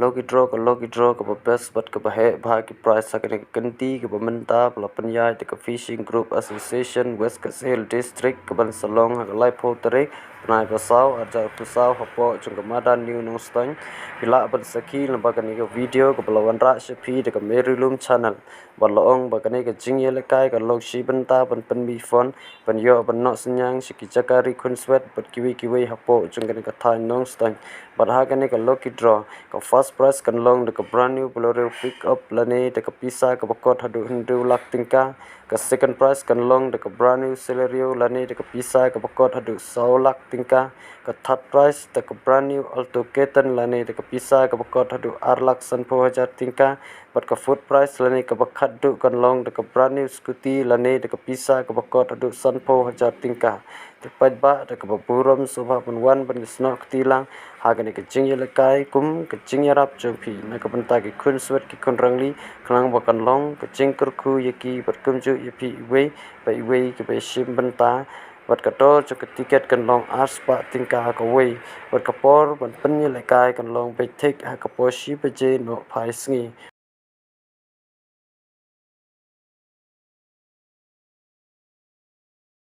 lucky draw ka best but ka bahe bha ki prize sa ka kanti ka menta pla panyai te ka fishing group association west kasel district ka ban salong ha lai pho tare nai pasau aja pusau hapo chung ka madan new nong stang pila ban sakhi lamba ka ni ka video ka balawan ra shepi te ka merilum channel balong ba ka ni ka jingye le kai ka lok shi benta ban pen mi phone ban yo ban no senyang shiki jakari kun swet bat kiwi hapo chung ka ni ka thai nong stang ban ha ka ni ka lucky draw ka first prize kan long de ka brand new bolero pick up lane de ka pisa ka bakot hadu hindu lak tingka ka second prize kan long de ka brand new celerio lane de ka pisa ka bakot hadu 100 lak tingka ka third prize de ka brand new alto ketan lane de ka pisa ka bakot hadu 8 lak sanpo hajar tingka bat ka fourth prize lane ka bakhat du kan long de ka brand new scooty lane de ka pisa ka bakot hadu sanpo hajar tingka te pajba de ka baburam sobha ban wan ban sno tilang hagan ke jingye lekai kum ke jingye rap jongpi na ka banta ki kun swet ki kun rangli klang bakan long ke jingkur khu yaki bat kumju yapi we bai we ke bai shim banta bat ka tol chu ke ticket kan long ars pa tingka ka we bat ka por ban panye lekai kan long bai thik ha ka poshi beje no phai sngi